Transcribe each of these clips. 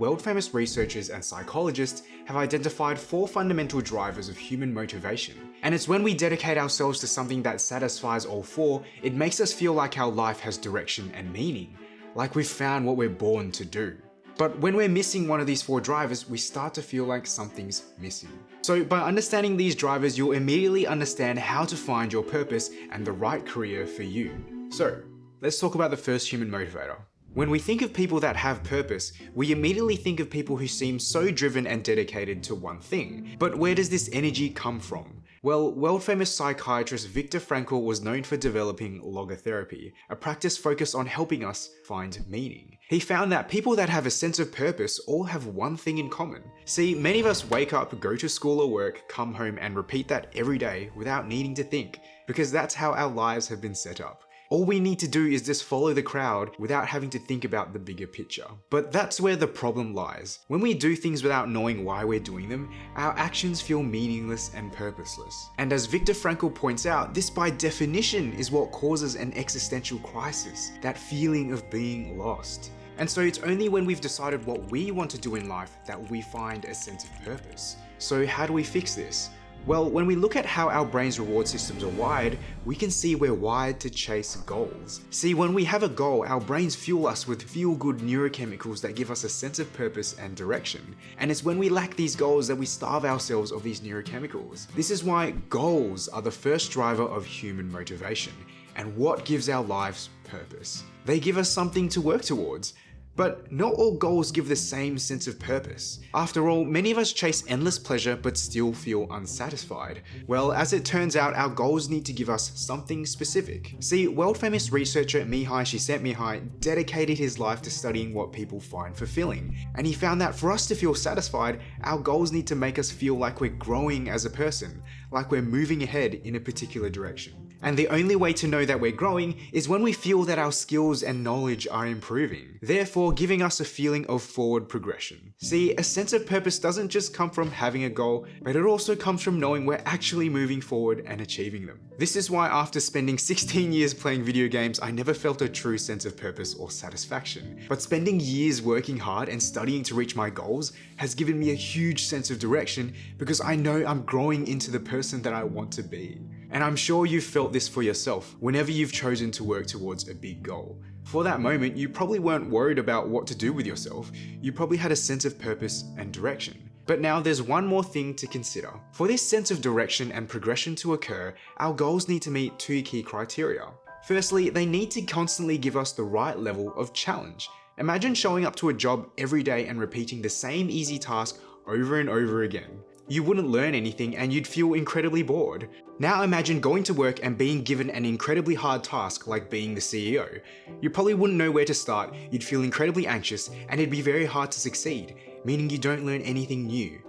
World-famous researchers and psychologists have identified 4 fundamental drivers of human motivation. And it's when we dedicate ourselves to something that satisfies all 4, it makes us feel like our life has direction and meaning, like we've found what we're born to do. But when we're missing one of these 4 drivers, we start to feel like something's missing. So by understanding these drivers, you'll immediately understand how to find your purpose and the right career for you. So let's talk about the first human motivator. When we think of people that have purpose, we immediately think of people who seem so driven and dedicated to one thing. But where does this energy come from? Well, world-famous psychiatrist Viktor Frankl was known for developing logotherapy, a practice focused on helping us find meaning. He found that people that have a sense of purpose all have one thing in common. See, many of us wake up, go to school or work, come home and repeat that every day without needing to think, because that's how our lives have been set up. All we need to do is just follow the crowd without having to think about the bigger picture. But that's where the problem lies. When we do things without knowing why we're doing them, our actions feel meaningless and purposeless. And as Viktor Frankl points out, this by definition is what causes an existential crisis, that feeling of being lost. And so it's only when we've decided what we want to do in life that we find a sense of purpose. So how do we fix this? Well, when we look at how our brain's reward systems are wired, we can see we're wired to chase goals. See, when we have a goal, our brains fuel us with feel-good neurochemicals that give us a sense of purpose and direction. And it's when we lack these goals that we starve ourselves of these neurochemicals. This is why goals are the first driver of human motivation, and what gives our lives purpose. They give us something to work towards. But not all goals give the same sense of purpose. After all, many of us chase endless pleasure but still feel unsatisfied. Well, as it turns out, our goals need to give us something specific. See, world-famous researcher Mihai Csikszentmihalyi dedicated his life to studying what people find fulfilling. And he found that for us to feel satisfied, our goals need to make us feel like we're growing as a person, like we're moving ahead in a particular direction. And the only way to know that we're growing is when we feel that our skills and knowledge are improving, therefore giving us a feeling of forward progression. See, a sense of purpose doesn't just come from having a goal, but it also comes from knowing we're actually moving forward and achieving them. This is why after spending 16 years playing video games, I never felt a true sense of purpose or satisfaction. But spending years working hard and studying to reach my goals has given me a huge sense of direction because I know I'm growing into the person that I want to be. And I'm sure you've felt this for yourself whenever you've chosen to work towards a big goal. For that moment, you probably weren't worried about what to do with yourself. You probably had a sense of purpose and direction. But now there's one more thing to consider. For this sense of direction and progression to occur, our goals need to meet 2 key criteria. Firstly, they need to constantly give us the right level of challenge. Imagine showing up to a job every day and repeating the same easy task over and over again. You wouldn't learn anything and you'd feel incredibly bored. Now imagine going to work and being given an incredibly hard task like being the CEO. You probably wouldn't know where to start, you'd feel incredibly anxious, and it'd be very hard to succeed, meaning you don't learn anything new.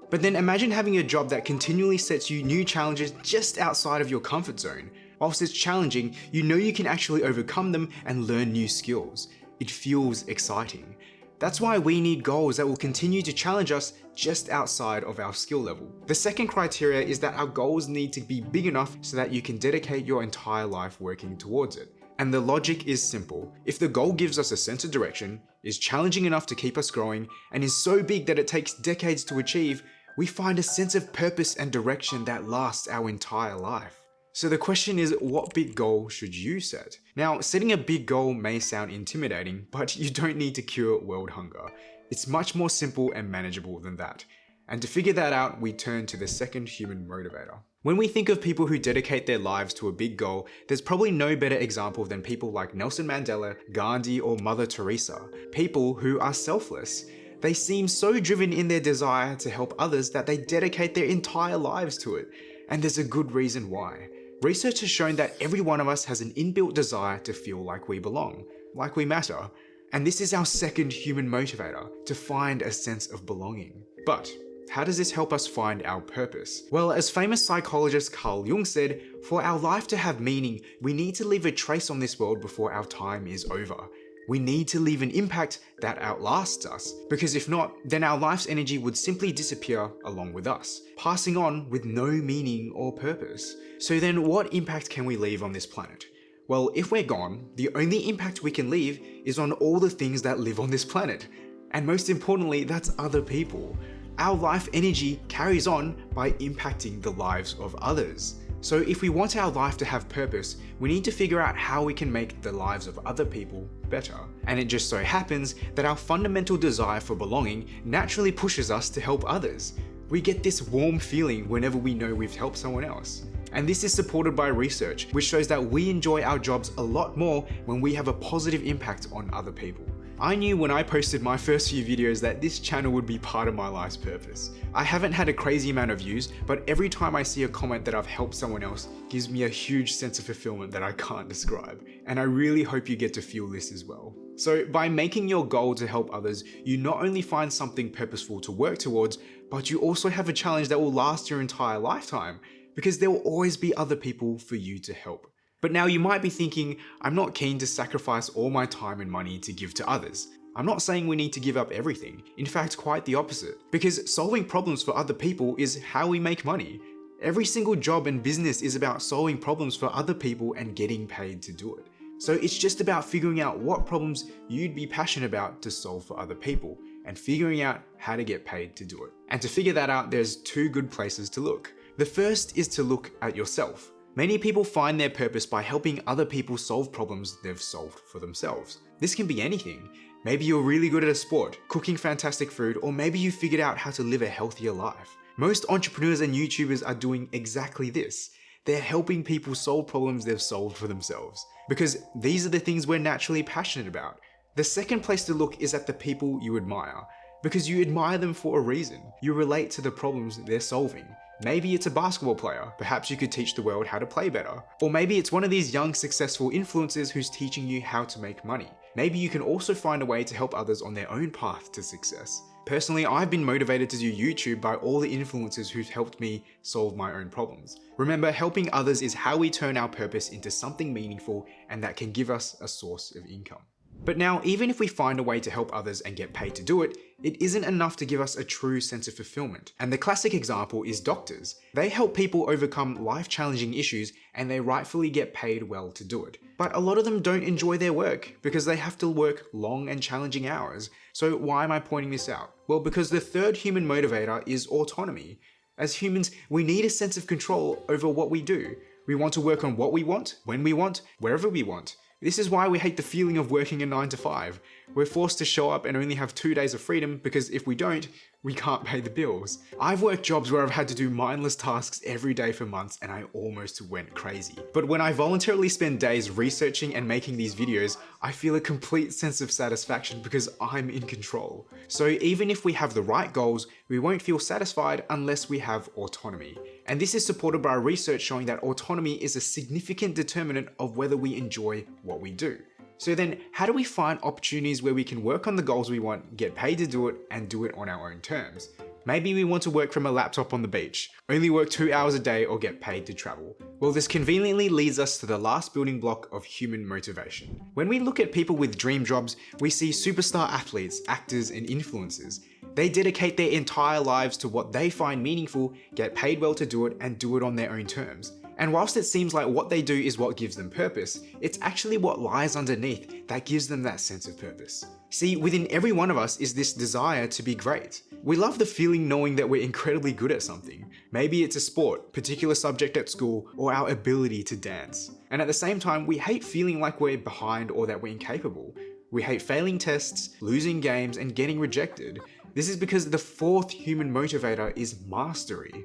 But then imagine having a job that continually sets you new challenges just outside of your comfort zone. Whilst it's challenging, you know you can actually overcome them and learn new skills. It feels exciting. That's why we need goals that will continue to challenge us just outside of our skill level. The second criteria is that our goals need to be big enough so that you can dedicate your entire life working towards it. And the logic is simple. If the goal gives us a sense of direction, is challenging enough to keep us growing, and is so big that it takes decades to achieve, we find a sense of purpose and direction that lasts our entire life. So the question is, what big goal should you set? Now, setting a big goal may sound intimidating, but you don't need to cure world hunger. It's much more simple and manageable than that. And to figure that out, we turn to the second human motivator. When we think of people who dedicate their lives to a big goal, there's probably no better example than people like Nelson Mandela, Gandhi, or Mother Teresa. People who are selfless. They seem so driven in their desire to help others that they dedicate their entire lives to it. And there's a good reason why. Research has shown that every one of us has an inbuilt desire to feel like we belong, like we matter. And this is our second human motivator, to find a sense of belonging. But how does this help us find our purpose? Well, as famous psychologist Carl Jung said, for our life to have meaning, we need to leave a trace on this world before our time is over. We need to leave an impact that outlasts us, because if not, then our life's energy would simply disappear along with us, passing on with no meaning or purpose. So then what impact can we leave on this planet? Well, if we're gone, the only impact we can leave is on all the things that live on this planet. And most importantly, that's other people. Our life energy carries on by impacting the lives of others. So if we want our life to have purpose, we need to figure out how we can make the lives of other people better. And it just so happens that our fundamental desire for belonging naturally pushes us to help others. We get this warm feeling whenever we know we've helped someone else. And this is supported by research, which shows that we enjoy our jobs a lot more when we have a positive impact on other people. I knew when I posted my first few videos that this channel would be part of my life's purpose. I haven't had a crazy amount of views, but every time I see a comment that I've helped someone else gives me a huge sense of fulfillment that I can't describe. And I really hope you get to feel this as well. So by making your goal to help others, you not only find something purposeful to work towards, but you also have a challenge that will last your entire lifetime, because there will always be other people for you to help. But now you might be thinking, I'm not keen to sacrifice all my time and money to give to others. I'm not saying we need to give up everything. In fact, quite the opposite. Because solving problems for other people is how we make money. Every single job and business is about solving problems for other people and getting paid to do it. So it's just about figuring out what problems you'd be passionate about to solve for other people, and figuring out how to get paid to do it. And to figure that out, there's two good places to look. The first is to look at yourself. Many people find their purpose by helping other people solve problems they've solved for themselves. This can be anything. Maybe you're really good at a sport, cooking fantastic food, or maybe you figured out how to live a healthier life. Most entrepreneurs and YouTubers are doing exactly this. They're helping people solve problems they've solved for themselves, because these are the things we're naturally passionate about. The second place to look is at the people you admire, because you admire them for a reason. You relate to the problems they're solving. Maybe it's a basketball player, perhaps you could teach the world how to play better. Or maybe it's one of these young successful influencers who's teaching you how to make money. Maybe you can also find a way to help others on their own path to success. Personally, I've been motivated to do YouTube by all the influencers who've helped me solve my own problems. Remember, helping others is how we turn our purpose into something meaningful and that can give us a source of income. But now, even if we find a way to help others and get paid to do it, it isn't enough to give us a true sense of fulfillment. And the classic example is doctors. They help people overcome life-challenging issues and they rightfully get paid well to do it. But a lot of them don't enjoy their work because they have to work long and challenging hours. So why am I pointing this out? Well, because the third human motivator is autonomy. As humans, we need a sense of control over what we do. We want to work on what we want, when we want, wherever we want. This is why we hate the feeling of working a 9 to 5. We're forced to show up and only have 2 days of freedom because if we don't, we can't pay the bills. I've worked jobs where I've had to do mindless tasks every day for months and I almost went crazy. But when I voluntarily spend days researching and making these videos, I feel a complete sense of satisfaction because I'm in control. So even if we have the right goals, we won't feel satisfied unless we have autonomy. And this is supported by research showing that autonomy is a significant determinant of whether we enjoy what we do. So then, how do we find opportunities where we can work on the goals we want, get paid to do it, and do it on our own terms? Maybe we want to work from a laptop on the beach, only work 2 hours a day or get paid to travel. Well, this conveniently leads us to the last building block of human motivation. When we look at people with dream jobs, we see superstar athletes, actors, and influencers. They dedicate their entire lives to what they find meaningful, get paid well to do it, and do it on their own terms. And whilst it seems like what they do is what gives them purpose, it's actually what lies underneath that gives them that sense of purpose. See, within every one of us is this desire to be great. We love the feeling knowing that we're incredibly good at something. Maybe it's a sport, particular subject at school, or our ability to dance. And at the same time, we hate feeling like we're behind or that we're incapable. We hate failing tests, losing games, and getting rejected. This is because the fourth human motivator is mastery.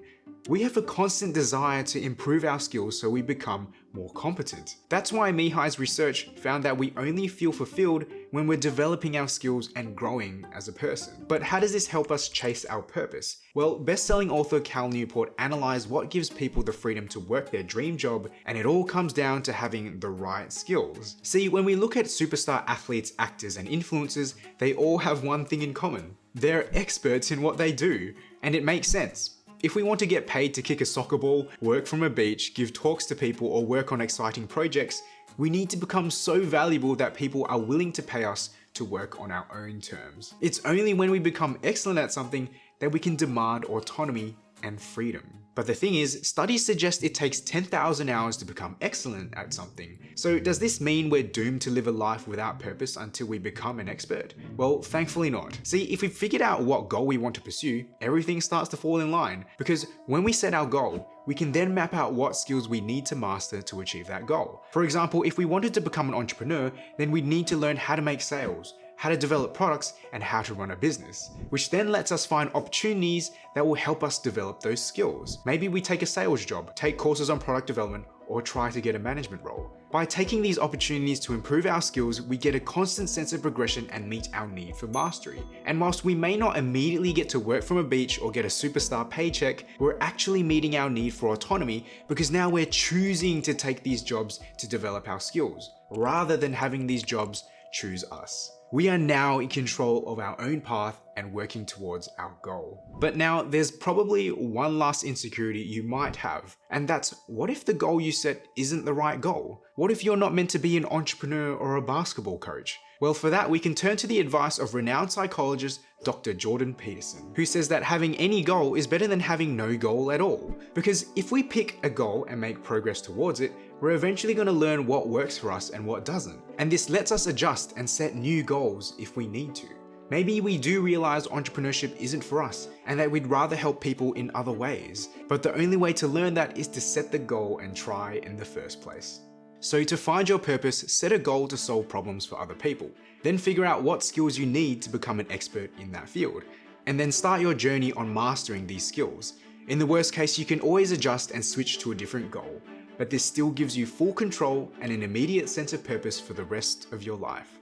We have a constant desire to improve our skills so we become more competent. That's why Mihai's research found that we only feel fulfilled when we're developing our skills and growing as a person. But how does this help us chase our purpose? Well, best-selling author Cal Newport analyzed what gives people the freedom to work their dream job, and it all comes down to having the right skills. See, when we look at superstar athletes, actors, and influencers, they all have one thing in common. They're experts in what they do, and it makes sense. If we want to get paid to kick a soccer ball, work from a beach, give talks to people, or work on exciting projects, we need to become so valuable that people are willing to pay us to work on our own terms. It's only when we become excellent at something that we can demand autonomy and freedom. But the thing is, studies suggest it takes 10,000 hours to become excellent at something. So does this mean we're doomed to live a life without purpose until we become an expert? Well, thankfully not. See, if we've figured out what goal we want to pursue, everything starts to fall in line. Because when we set our goal, we can then map out what skills we need to master to achieve that goal. For example, if we wanted to become an entrepreneur, then we'd need to learn how to make sales, how to develop products, and how to run a business, which then lets us find opportunities that will help us develop those skills. Maybe we take a sales job, take courses on product development, or try to get a management role. By taking these opportunities to improve our skills, we get a constant sense of progression and meet our need for mastery. And whilst we may not immediately get to work from a beach or get a superstar paycheck, we're actually meeting our need for autonomy because now we're choosing to take these jobs to develop our skills, rather than having these jobs choose us. We are now in control of our own path and working towards our goal. But now there's probably one last insecurity you might have, and that's, what if the goal you set isn't the right goal? What if you're not meant to be an entrepreneur or a basketball coach? Well, for that, we can turn to the advice of renowned psychologist Dr. Jordan Peterson, who says that having any goal is better than having no goal at all. Because if we pick a goal and make progress towards it, we're eventually going to learn what works for us and what doesn't. And this lets us adjust and set new goals if we need to. Maybe we do realize entrepreneurship isn't for us and that we'd rather help people in other ways. But the only way to learn that is to set the goal and try in the first place. So to find your purpose, set a goal to solve problems for other people. Then figure out what skills you need to become an expert in that field. And then start your journey on mastering these skills. In the worst case, you can always adjust and switch to a different goal, but this still gives you full control and an immediate sense of purpose for the rest of your life.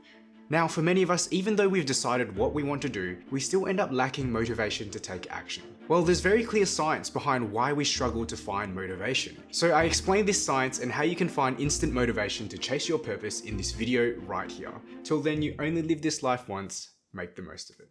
Now, for many of us, even though we've decided what we want to do, we still end up lacking motivation to take action. Well, there's very clear science behind why we struggle to find motivation. So I explained this science and how you can find instant motivation to chase your purpose in this video right here. Till then, you only live this life once, make the most of it.